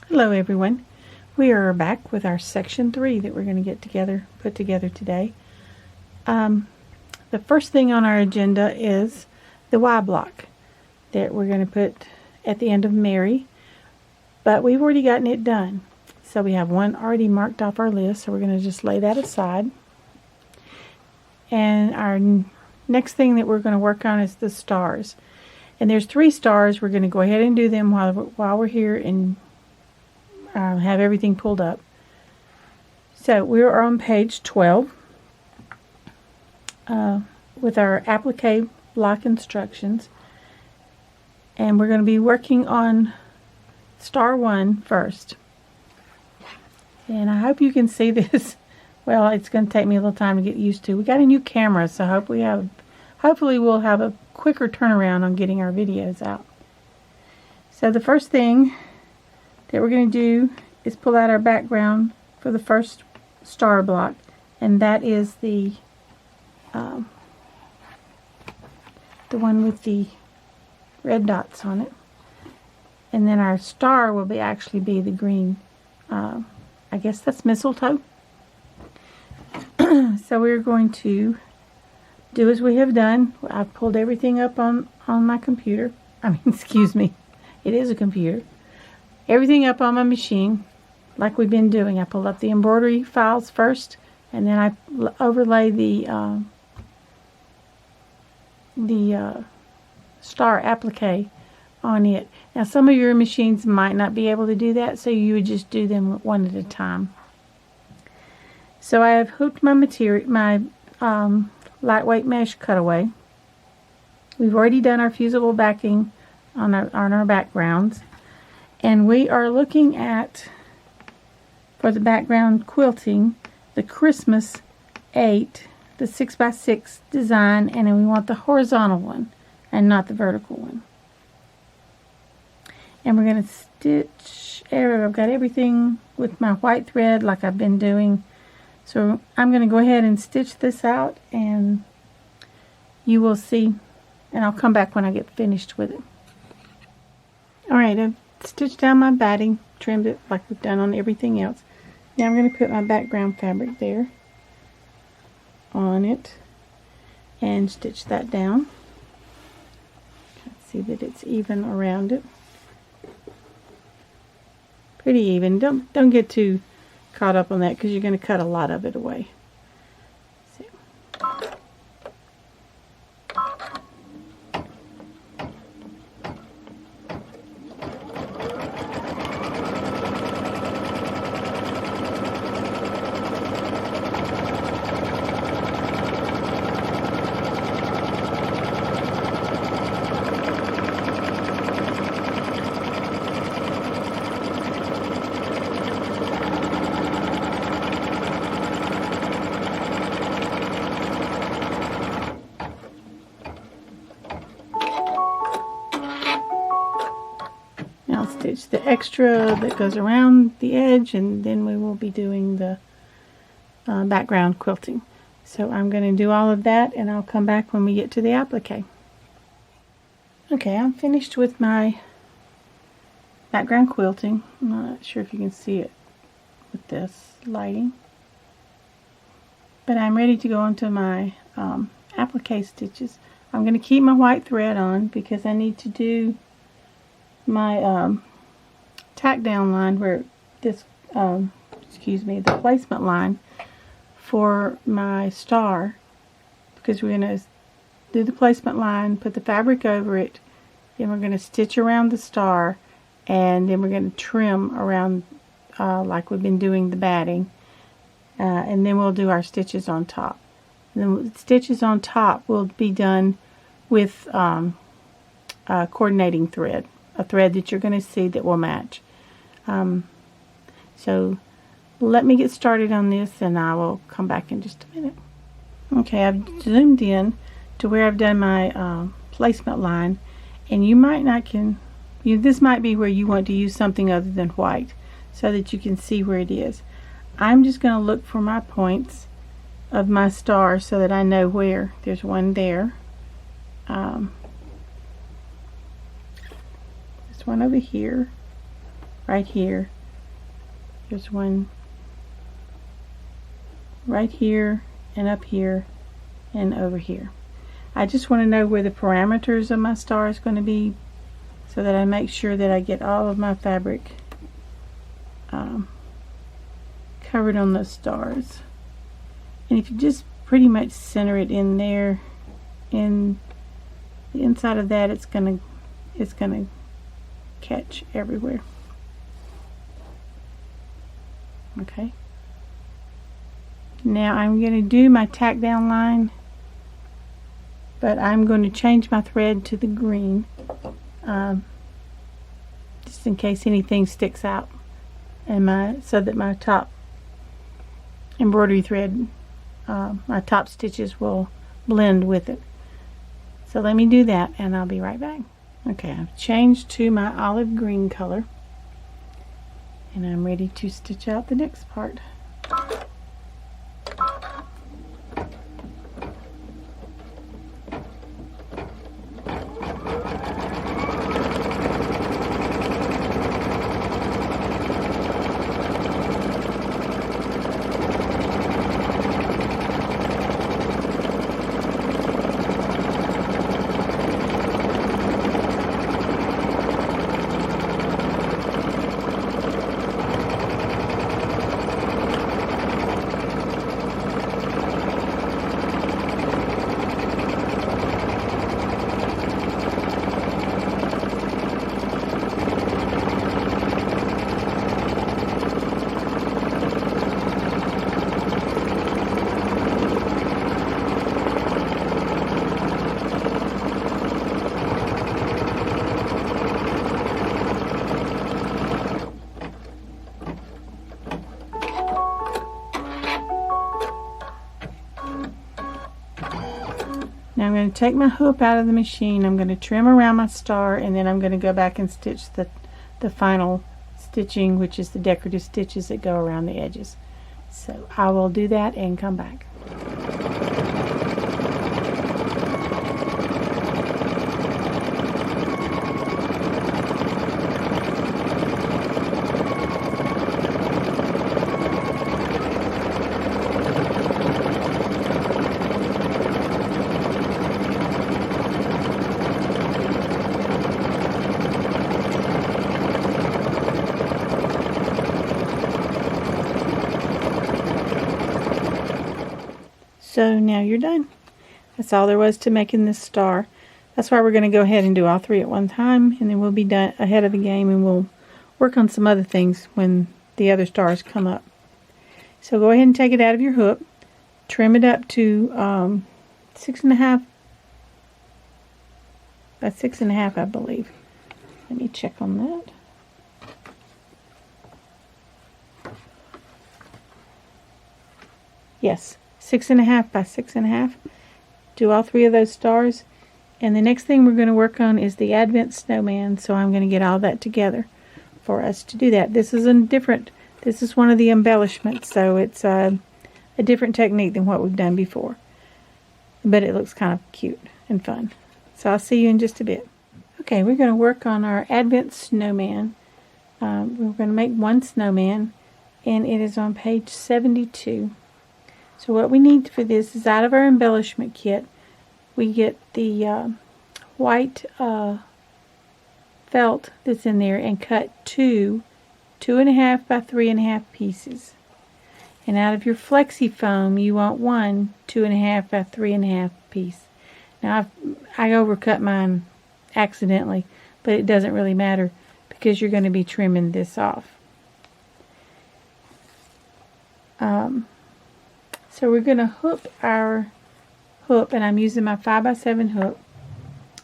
Hello everyone. We are back with our section 3 that we're going to put together today. The first thing on our agenda is the Y block that we're going to put at the end of Mary, but we've already gotten it done. So we have one already marked off our list, so we're going to just lay that aside. And our next thing that we're going to work on is the stars. And there's 3 stars. We're going to go ahead and do them while we're here and have everything pulled up. So we're on page 12 with our applique block instructions, and we're going to be working on star 1 first. And I hope you can see this. Well, it's going to take me a little time to get used to. We got a new camera, so hopefully we'll have a quicker turnaround on getting our videos out. So the first thing that we're going to do is pull out our background for the first star block, and that is the one with the red dots on it. And then our star will actually be the green. I guess that's mistletoe. So we're going to do as we have done. I've pulled everything up on my computer. Excuse me, it is a computer. Everything up on my machine, like we've been doing. I pulled up the embroidery files first, and then I overlay the star applique on it. Now, some of your machines might not be able to do that, so you would just do them one at a time. So I have hooked my lightweight mesh cutaway. We've already done our fusible backing on our backgrounds. And we are looking at, for the background quilting, the Christmas 8, the 6x6 design, and then we want the horizontal one and not the vertical one. And we're going to stitch, I've got everything with my white thread like I've been doing. So I'm going to go ahead and stitch this out, and you will see, and I'll come back when I get finished with it. Alright, I've stitched down my batting, trimmed it like we've done on everything else. Now I'm going to put my background fabric there on it and stitch that down. See that it's even around it. Pretty even. Don't get too caught up on that because you're going to cut a lot of it away. Stitch the extra that goes around the edge, and then we will be doing the background quilting. So I'm going to do all of that, and I'll come back when we get to the applique. Okay, I'm finished with my background quilting. I'm not sure if you can see it with this lighting, but I'm ready to go into my applique stitches. I'm going to keep my white thread on because I need to do my tack down line where this the placement line for my star, because we're going to do the placement line, put the fabric over it, then we're going to stitch around the star, and then we're going to trim around like we've been doing the batting, and then we'll do our stitches on top. And then the stitches on top will be done with coordinating thread, a thread that you're going to see that will match. So let me get started on this, and I will come back in just a minute. Okay, I've zoomed in to where I've done my placement line, and you might not this might be where you want to use something other than white so that you can see where it is. I'm just going to look for my points of my star so that I know where. There's one there. There's one over here, right here, There's one right here and up here and over here. I just want to know where the parameters of my star is going to be so that I make sure that I get all of my fabric covered on those stars. And if you just pretty much center it in there, in the inside of that, it's gonna catch everywhere. Okay. Now I'm going to do my tack down line, but I'm going to change my thread to the green, just in case anything sticks out, and so that my top embroidery thread, my top stitches will blend with it. So let me do that and I'll be right back. Okay, I've changed to my olive green color and I'm ready to stitch out the next part. Now I'm going to take my hoop out of the machine, I'm going to trim around my star, and then I'm going to go back and stitch the final stitching, which is the decorative stitches that go around the edges. So I will do that and come back. So now you're done. That's all there was to making this star. That's why we're going to go ahead and do all three at one time, and then we'll be done ahead of the game, and we'll work on some other things when the other stars come up. So go ahead and take it out of your hook, trim it up to 6.5 by 6.5, I believe. Let me check on that. Yes. 6.5 by 6.5. Do all three of those stars, and the next thing we're going to work on is the Advent snowman. So I'm going to get all that together for us to do that. This is this is one of the embellishments, so it's a different technique than what we've done before, but it looks kind of cute and fun. So I'll see you in just a bit. Okay, we're going to work on our Advent snowman. We're going to make one snowman, and it is on page 72. So what we need for this is, out of our embellishment kit, we get the white felt that's in there and cut 2.5 by 3.5 pieces. And out of your flexi foam, you want one 2.5 by 3.5 piece. Now I overcut mine accidentally, but it doesn't really matter because you're going to be trimming this off. So we're going to hoop our hoop, and I'm using my 5x7 hoop.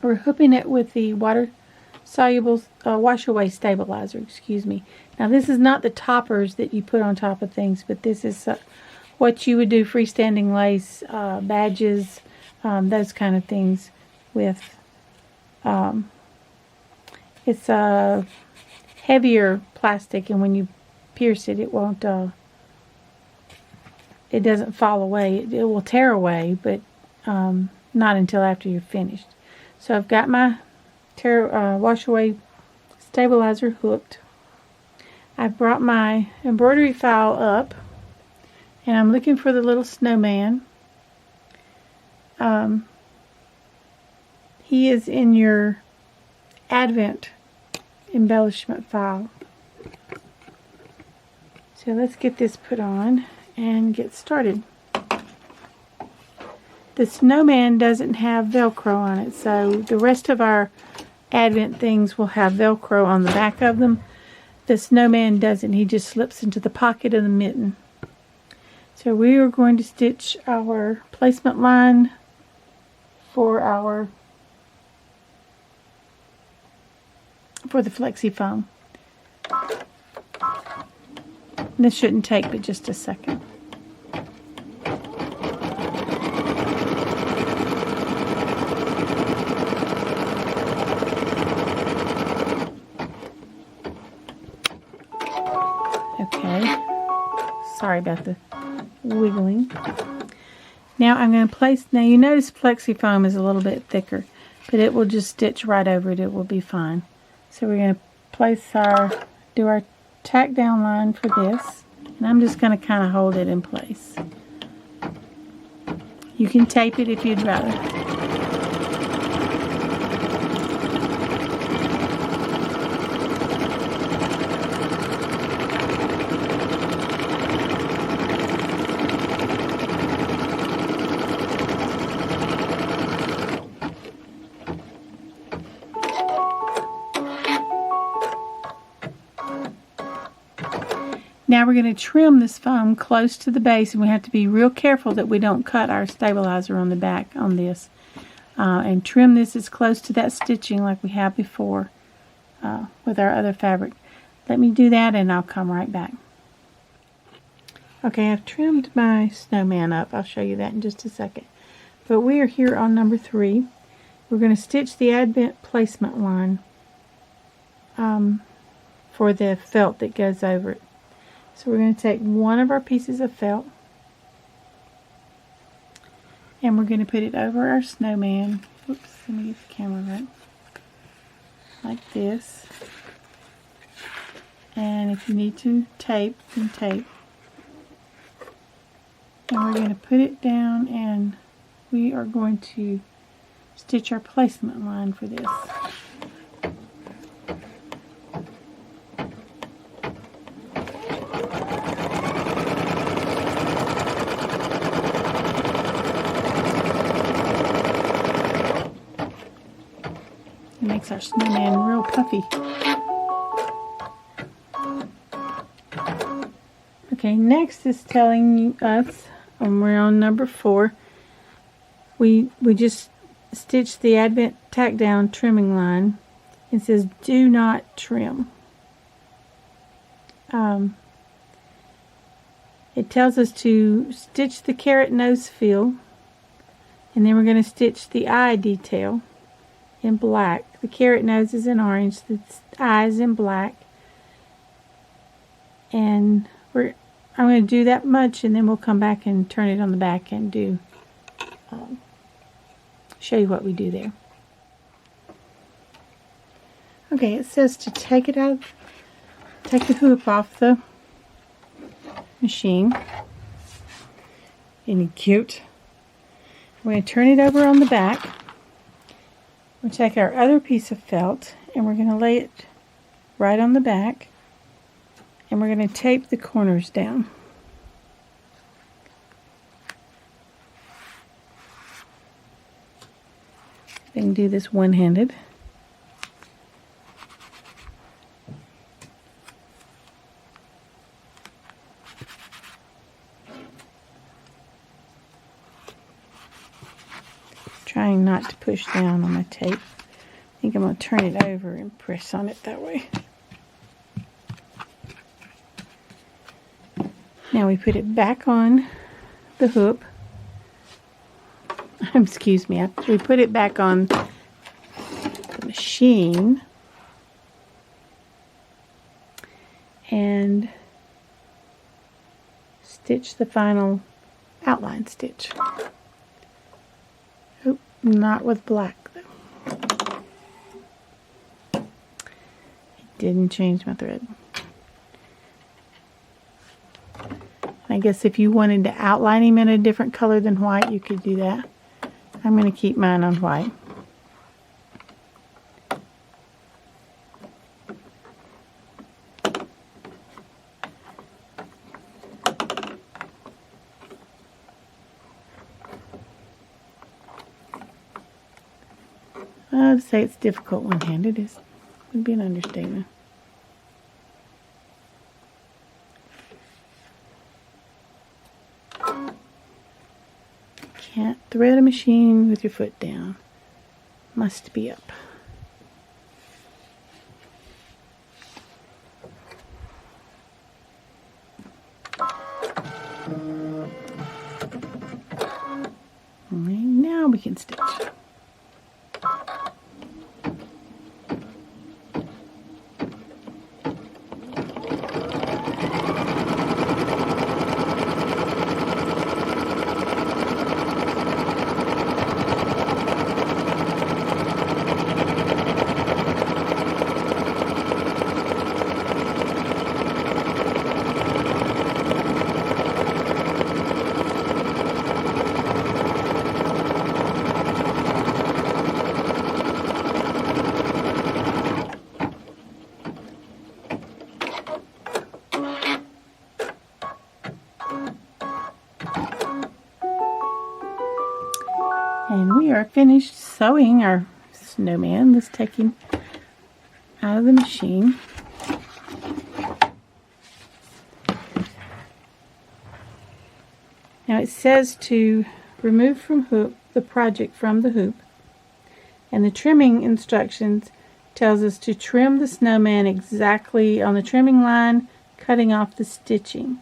We're hooping it with the water-soluble wash-away stabilizer, excuse me. Now this is not the toppers that you put on top of things, but this is what you would do freestanding lace, badges, those kind of things with. It's a heavier plastic, and when you pierce it, it won't. It doesn't fall away. It will tear away, but not until after you're finished. So I've got my wash away stabilizer hooked. I've brought my embroidery file up, and I'm looking for the little snowman. He is in your Advent embellishment file. So let's get this put on and get started. The snowman doesn't have Velcro on it, so the rest of our Advent things will have Velcro on the back of them. The snowman doesn't. He just slips into the pocket of the mitten. So we are going to stitch our placement line for the flexi foam. This shouldn't take but just a second. Okay, sorry about the wiggling. Now I'm going to place, now you notice flexi foam is a little bit thicker, but it will just stitch right over it. It will be fine. So we're going to do our tack down line for this, and I'm just going to kind of hold it in place. You can tape it if you'd rather. Now we're going to trim this foam close to the base, and we have to be real careful that we don't cut our stabilizer on the back on this. And trim this as close to that stitching like we have before with our other fabric. Let me do that and I'll come right back. Okay, I've trimmed my snowman up. I'll show you that in just a second. But we are here on number 3. We're going to stitch the Advent placement line for the felt that goes over it. So we're going to take one of our pieces of felt and we're going to put it over our snowman. Oops, let me get the camera right. Like this. And if you need to tape, then tape. And we're going to put it down, and we are going to stitch our placement line for this. It makes our snowman real puffy. Okay, next is telling us, we're on number 4, we just stitched the Advent tack down trimming line. It says do not trim. It tells us to stitch the carrot nose fill, and then we're going to stitch the eye detail in black. The carrot nose is in orange, the eye is in black, and I'm going to do that much, and then we'll come back and turn it on the back and do show you what we do there. Okay, it says to take the hoop off the machine. Isn't it cute? We're going to turn it over on the back. We'll take our other piece of felt and we're going to lay it right on the back, and we're going to tape the corners down. I can do this one-handed. Trying not to push down on my tape. I think I'm going to turn it over and press on it that way. Now we put it back on the hoop. Excuse me. We put it back on the machine. And stitch the final outline stitch. Oh, not with black though. It didn't change my thread. I guess if you wanted to outline him in a different color than white, you could do that. I'm going to keep mine on white. I would say it's difficult one-handed would be an understatement. Can't thread a machine with your foot down. Must be up. And now we can stitch. And we are finished sewing our snowman. Let's take him out of the machine. Now it says to remove from hoop the project from the hoop, and the trimming instructions tells us to trim the snowman exactly on the trimming line, cutting off the stitching.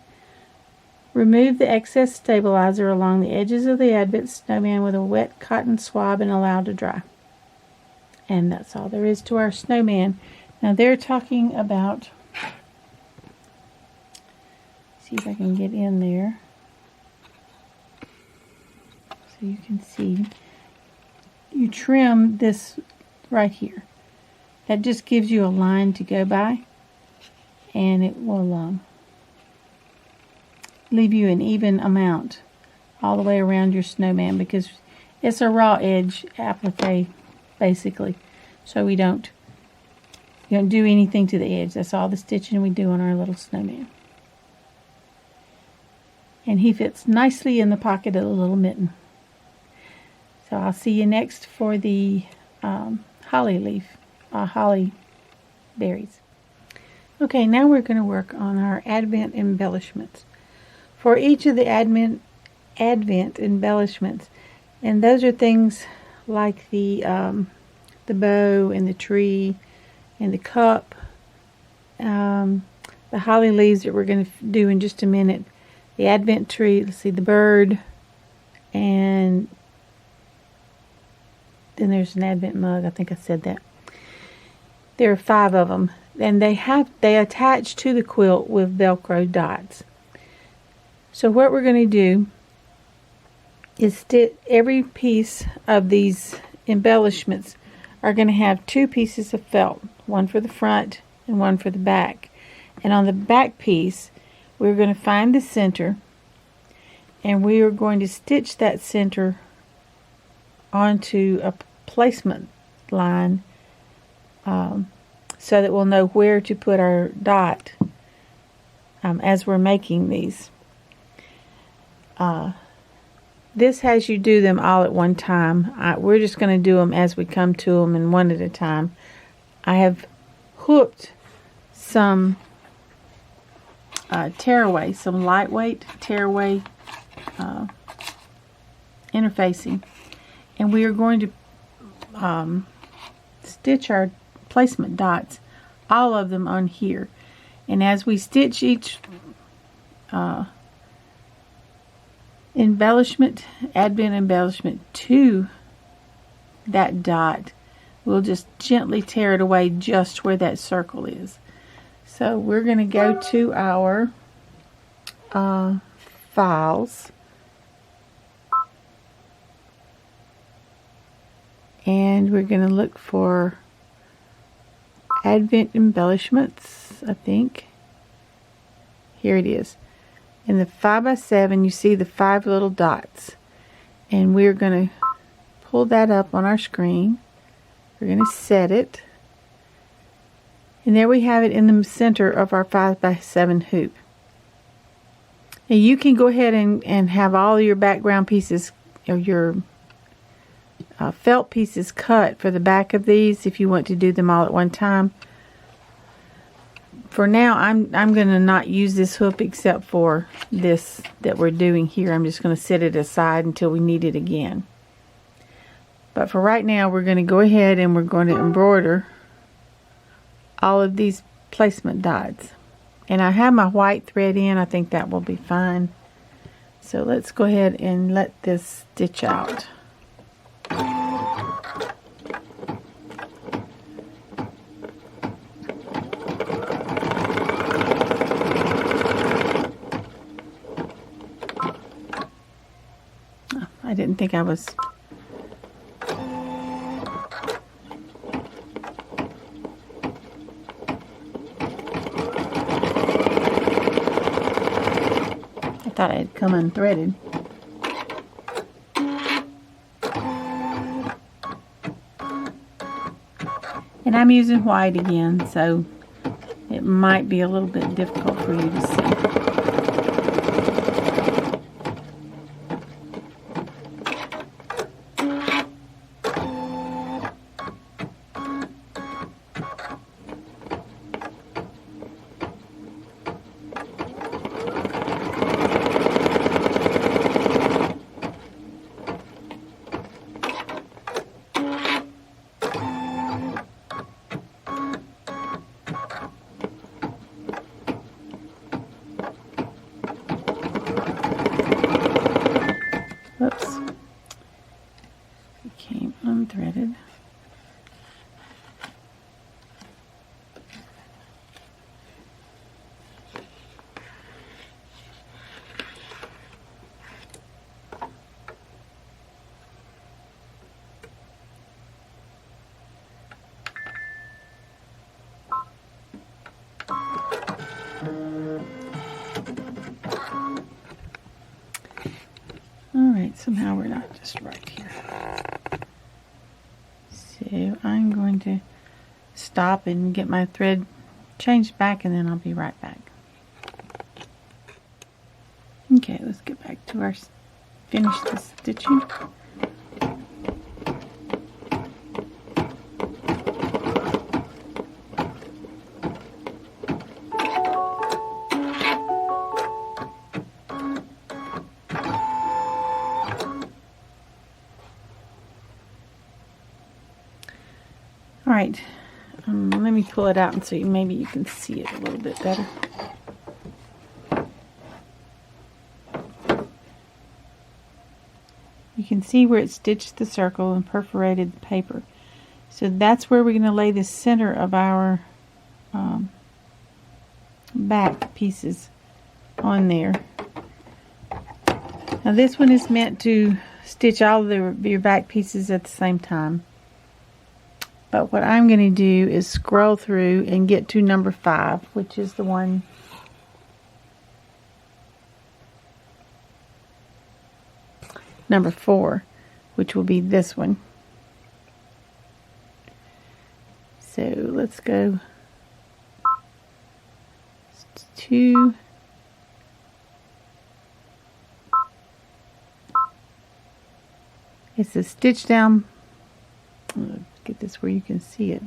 Remove the excess stabilizer along the edges of the advent snowman with a wet cotton swab and allow to dry. And that's all there is to our snowman. Now they're talking about, see if I can get in there so you can see. You trim this right here. That just gives you a line to go by, and it will leave you an even amount all the way around your snowman, because it's a raw edge applique basically, so you don't do anything to the edge. That's all the stitching we do on our little snowman, and he fits nicely in the pocket of the little mitten. So I'll see you next for the holly berries. Okay, now we're going to work on our advent embellishments. For each of the advent embellishments, and those are things like the bow and the tree and the cup, the holly leaves that we're going to do in just a minute, the advent tree, let's see, the bird, and then there's an advent mug. I think I said that. There are 5 of them, and they attach to the quilt with Velcro dots. So what we're going to do is stitch every piece of these embellishments are going to have 2 pieces of felt, one for the front and one for the back. And on the back piece, we're going to find the center, and we are going to stitch that center onto a placement line so that we'll know where to put our dot as we're making these. This has you do them all at one time. We're just going to do them as we come to them, and one at a time. I have hooked some tearaway, some lightweight tearaway interfacing, and we are going to stitch our placement dots, all of them on here. And as we stitch each advent embellishment to that dot, we'll just gently tear it away just where that circle is. So we're going to go to our files, and we're going to look for advent embellishments, I think. Here it is. in the 5x7 you see the 5 little dots, and we're going to pull that up on our screen. We're going to set it, and there we have it in the center of our 5x7 hoop. And you can go ahead and have all your background pieces, or your felt pieces, cut for the back of these if you want to do them all at one time. For now, I'm going to not use this hoop except for this that we're doing here. I'm just going to set it aside until we need it again. But for right now, we're going to go ahead and we're going to embroider all of these placement dots. And I have my white thread in. I think that will be fine. So let's go ahead and let this stitch out. I didn't think I was... I thought I had come unthreaded. And I'm using white again, so it might be a little bit difficult for you to see. Whoops. Became unthreaded. Alright, somehow we're not just right here. So I'm going to stop and get my thread changed back, and then I'll be right back. Okay, let's get back to our finish the stitching. Alright, let me pull it out and so maybe you can see it a little bit better. You can see where it stitched the circle and perforated the paper. So that's where we're going to lay the center of our back pieces on there. Now this one is meant to stitch all of your back pieces at the same time. But what I'm going to do is scroll through and get to number 5, which is the one number 4, which will be this one. So let's go 2, it's a stitch down. Get this where you can see it.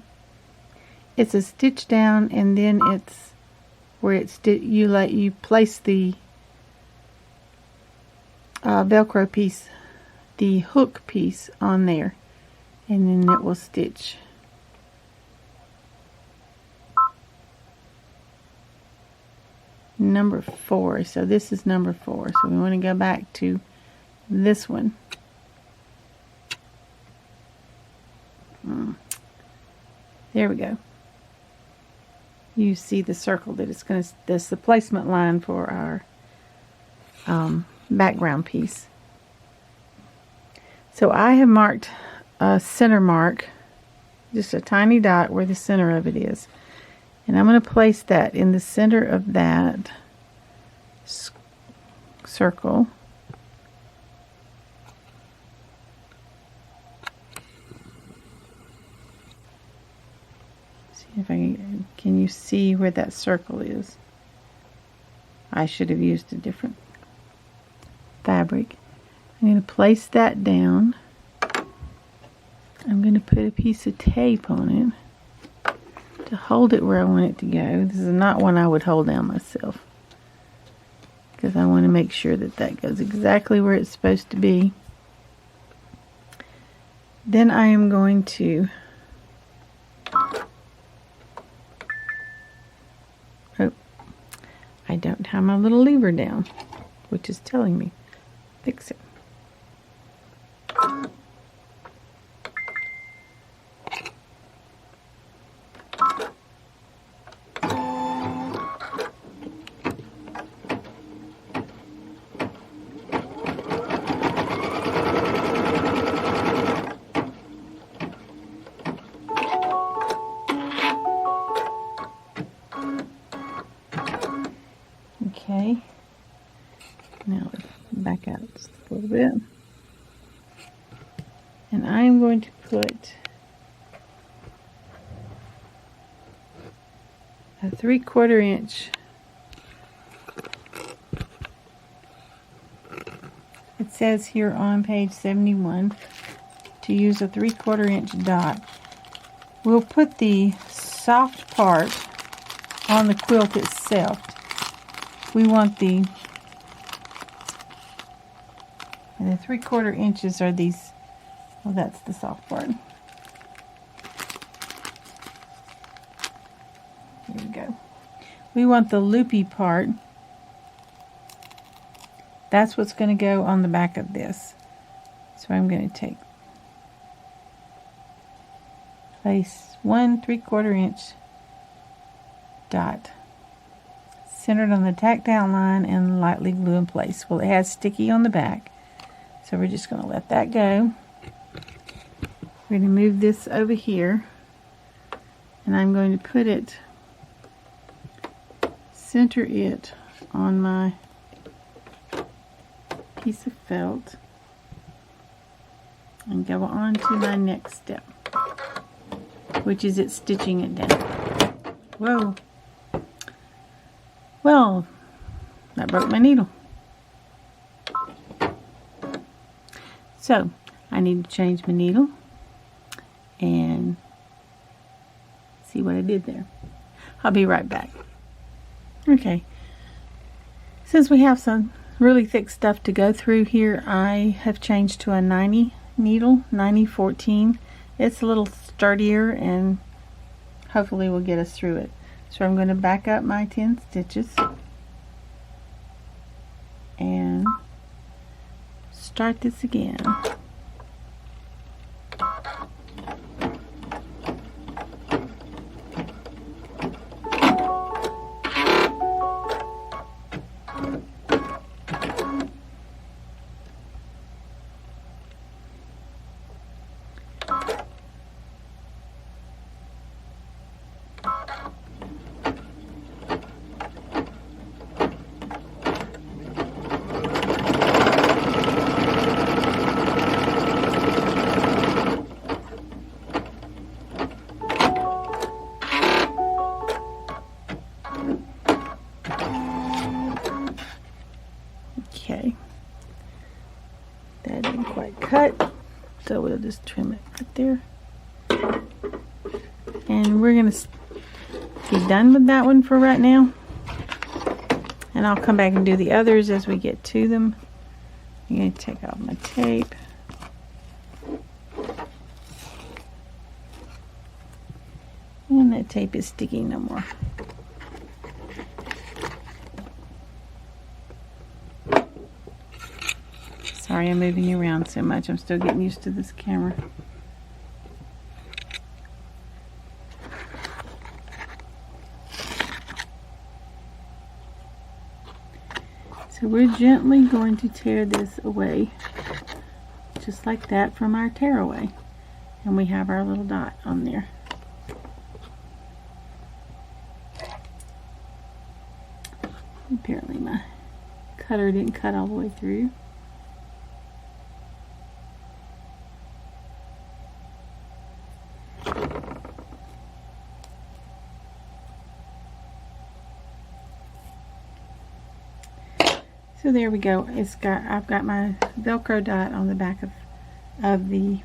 It's a stitch down, and then it's where it's you place the Velcro piece, the hook piece on there, and then it will stitch. Number 4. So this is number 4. So we want to go back to this one. There we go. You see the circle that it's going to, that's the placement line for our background piece. So I have marked a center mark, just a tiny dot where the center of it is. And I'm going to place that in the center of that circle. See if can you see where that circle is? I should have used a different fabric. I'm going to place that down. I'm going to put a piece of tape on it to hold it where I want it to go. This is not one I would hold down myself, because I want to make sure that that goes exactly where it's supposed to be. Then I am going to I don't have my little lever down, which is telling me fix it. Okay, now let's back out just a little bit. And I am going to put a 3/4 inch. It says here on page 71 to use a 3/4 inch dot. We'll put the soft part on the quilt itself. We want the 3/4 inches are these. Well, that's the soft part. Here we go. We want the loopy part. That's what's going to go on the back of this. So I'm going to place 1 3/4 inch dot centered on the tack down line and lightly glue in place. Well, it has sticky on the back, so we're just going to let that go. We're going to move this over here, and I'm going to put it, center it on my piece of felt, and go on to my next step, which is stitching it down. Whoa. Well, that broke my needle. So, I need to change my needle and see what I did there. I'll be right back. Okay. Since we have some really thick stuff to go through here, I have changed to a 90 needle, 9014. It's a little sturdier and hopefully will get us through it. So I'm going to back up my 10 stitches and start this again. Okay, that didn't quite cut, so we'll just trim it right there. And we're going to be done with that one for right now. And I'll come back and do the others as we get to them. I'm going to take off my tape. And that tape is sticky no more. Sorry I'm moving you around so much. I'm still getting used to this camera. So we're gently going to tear this away, just like that, from our tear away. And we have our little dot on there. Apparently my cutter didn't cut all the way through. So there we go. I've got my Velcro dot on the back of the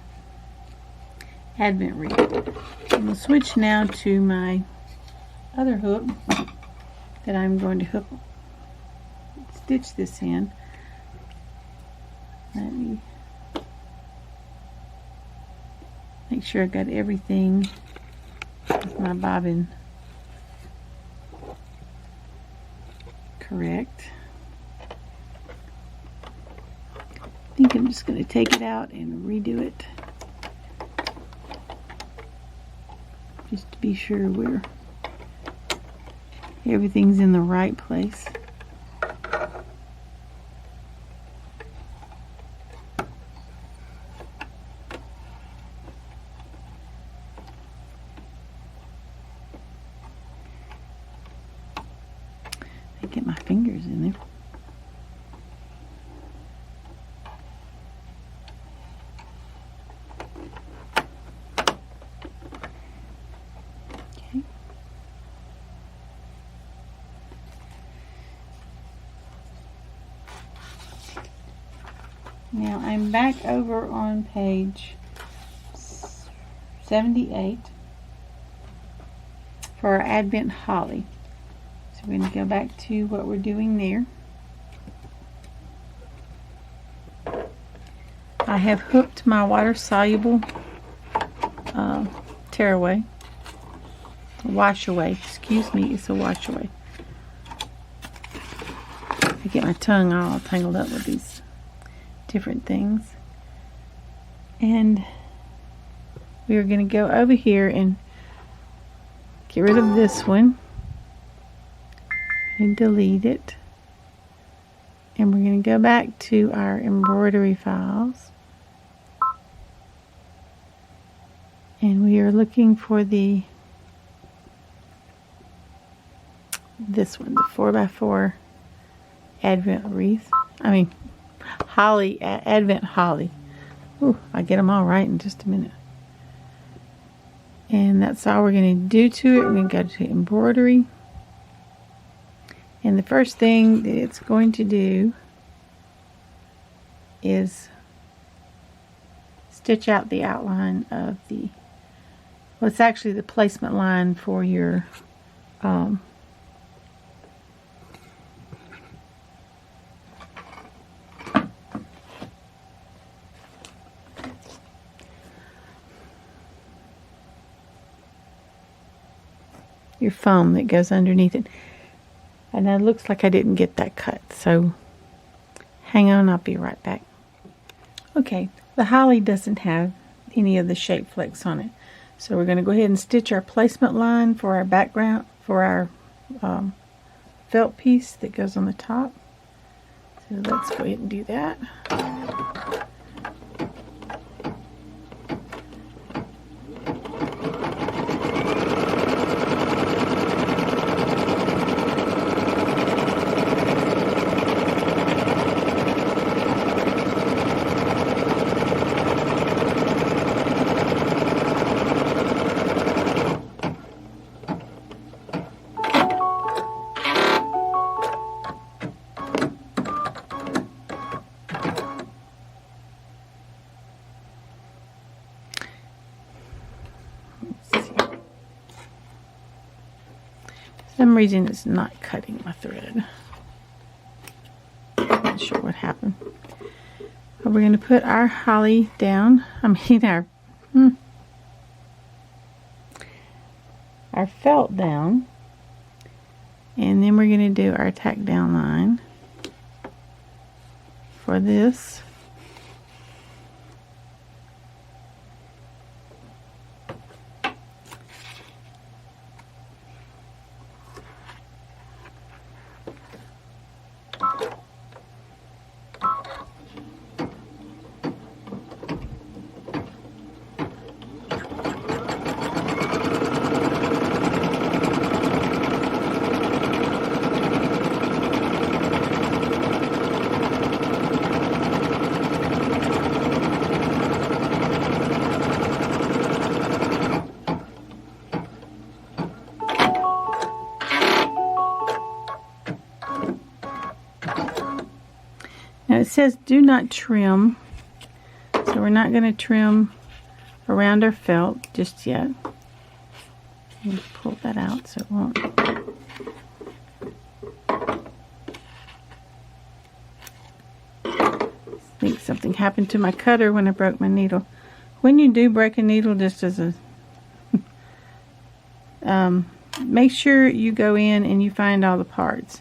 Advent wreath. I'm going to switch now to my other hook that I'm going to stitch this in. Let me make sure I got everything with my bobbin correct. I think I'm just going to take it out and redo it, just to be sure everything's in the right place. I get my fingers in there. Now I'm back over on page 78 for our Advent holly. So we're going to go back to what we're doing there. I have hooked my water-soluble tearaway, wash away, excuse me, it's a wash away. I get my tongue all tangled up with these different things. And we are going to go over here and get rid of this one and delete it. And we're going to go back to our embroidery files. And we are looking for this one, the 4x4 Advent wreath. Holly, Advent holly. Ooh, I'll get them all right in just a minute. And that's all we're going to do to it. We're going to go to embroidery. And the first thing that it's going to do is stitch out the outline of the, well, it's actually the placement line for your foam that goes underneath it. And it looks like I didn't get that cut, so hang on, I'll be right back. Okay, the holly doesn't have any of the shape flecks on it, so we're going to go ahead and stitch our placement line for our background, for our felt piece that goes on the top. So let's go ahead and do that. For some reason it's not cutting my thread. Not sure what happened. But we're going to put our holly down. Our felt down. And then we're going to do our tack down line for this. says do not trim, so we're not going to trim around our felt just yet. Pull that out so it won't. I think something happened to my cutter when I broke my needle. When you do break a needle, just as a make sure you go in and you find all the parts.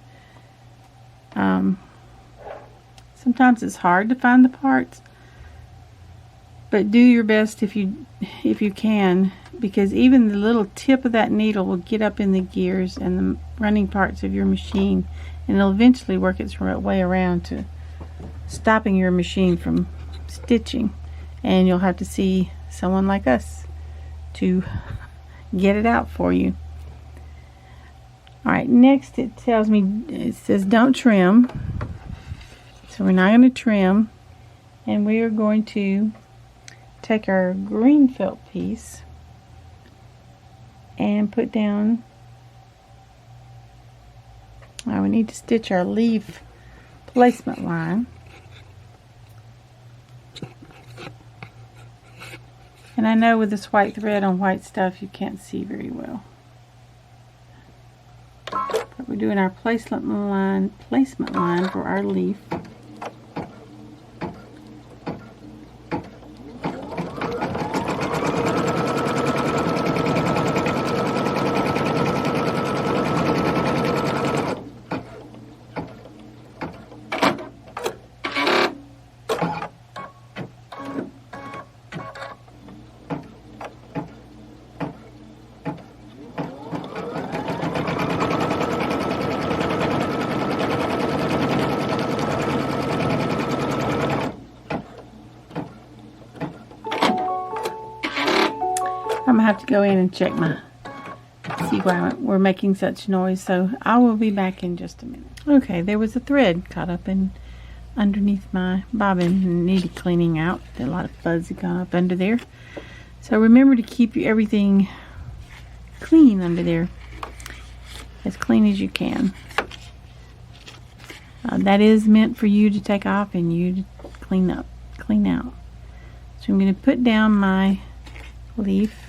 Sometimes it's hard to find the parts, but do your best if you can, because even the little tip of that needle will get up in the gears and the running parts of your machine, and it'll eventually work its way around to stopping your machine from stitching, and you'll have to see someone like us to get it out for you. Alright, next it says don't trim, so we're not going to trim, and we are going to take our green felt piece and put down, we need to stitch our leaf placement line. And I know with this white thread on white stuff you can't see very well. But we're doing our placement line for our leaf. I'm going to have to go in and check see why we're making such noise, so I will be back in just a minute. Okay, there was a thread caught up underneath my bobbin and needed cleaning out. A lot of fuzz had gone up under there. So remember to keep everything clean under there, as clean as you can. That is meant for you to take off and you to clean out. So I'm going to put down my leaf.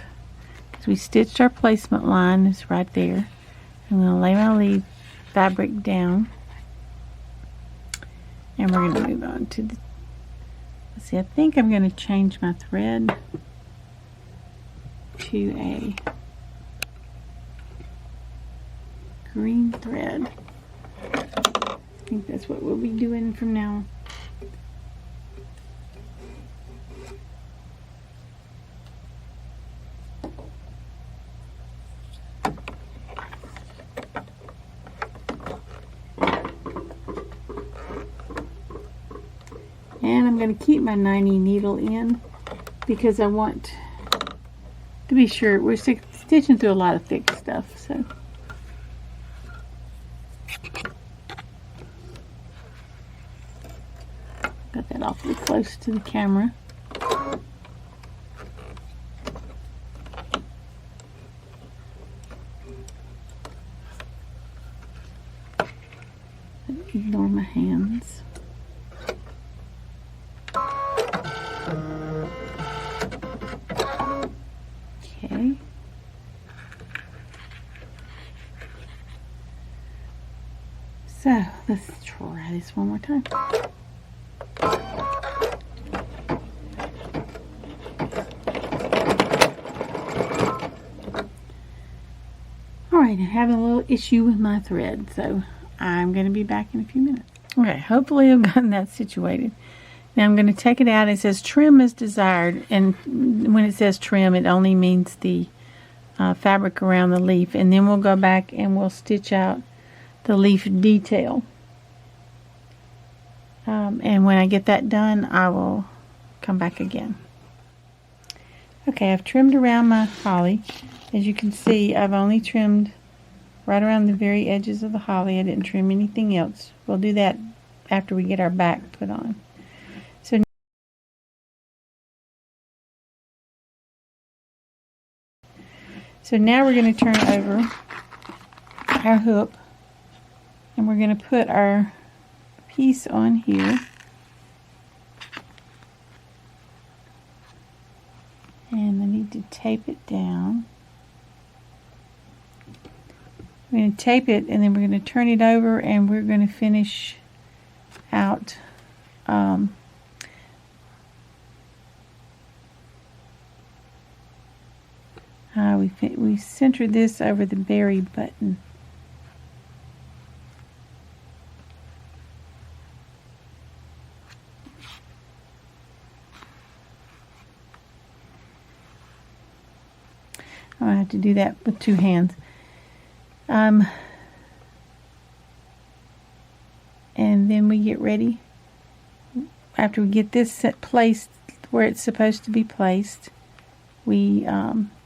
We stitched our placement line, it's right there. I'm going to lay my leaf fabric down, and we're going to move on to let's see, I think I'm going to change my thread to a green thread. I think that's what we'll be doing from now on. And I'm going to keep my 90 needle in because I want to be sure. We're stitching through a lot of thick stuff, so. Got that awfully close to the camera. Ignore my hands. Okay. So let's try this one more time. Alright, I'm having a little issue with my thread, so I'm going to be back in a few minutes. Okay, hopefully I've gotten that situated. Now I'm going to take it out. It says trim as desired, and when it says trim, it only means the fabric around the leaf, and then we'll go back and we'll stitch out the leaf detail. And when I get that done, I will come back again. Okay, I've trimmed around my holly. As you can see, I've only trimmed right around the very edges of the holly. I didn't trim anything else. We'll do that after we get our back put on. So now we're going to turn over our hook, and we're going to put our piece on here. And I need to tape it down. We're going to tape it, and then we're going to turn it over, and we're going to finish out we center this over the berry button. I have to do that with two hands. And then we get ready. After we get this placed where it's supposed to be placed, we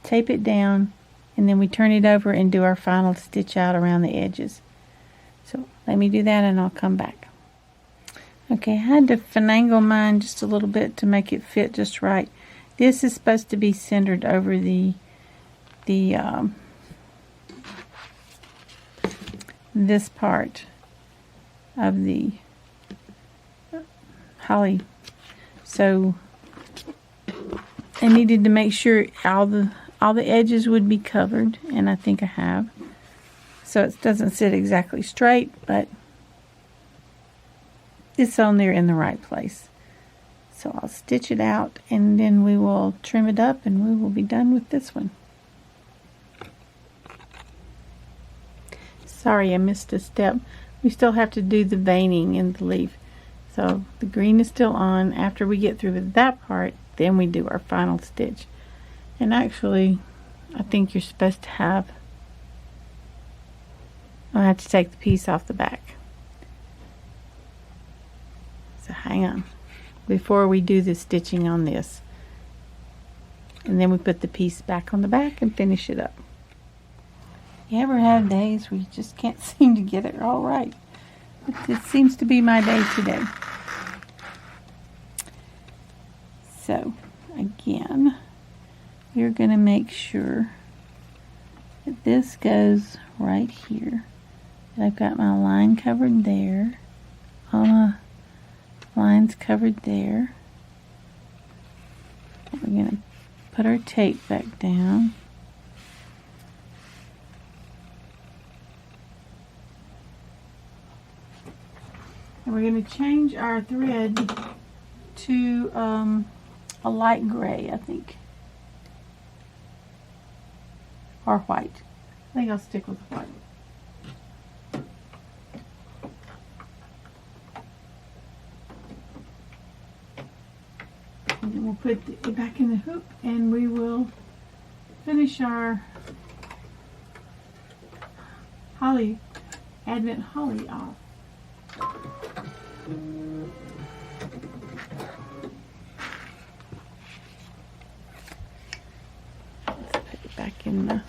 tape it down, and then we turn it over and do our final stitch out around the edges. So let me do that, and I'll come back. Okay, I had to finagle mine just a little bit to make it fit just right. This is supposed to be centered over this part of the holly. So I needed to make sure all the edges would be covered, and I think I have. So it doesn't sit exactly straight, but it's on there in the right place. So I'll stitch it out, and then we will trim it up, and we will be done with this one. Sorry, I missed a step. We still have to do the veining in the leaf. So the green is still on. After we get through with that part, then we do our final stitch. And actually, I think you're supposed to have, I have to take the piece off the back. So hang on, before we do the stitching on this. And then we put the piece back on the back and finish it up. You ever have days where you just can't seem to get it all right? It seems to be my day today. So, again, you're going to make sure that this goes right here. I've got my line covered there. All my lines covered there. We're going to put our tape back down. And we're going to change our thread to a light gray, I think. Or white. I think I'll stick with white. And then we'll put it back in the hoop, and we will finish our holly, Advent holly off. Let's put it back in the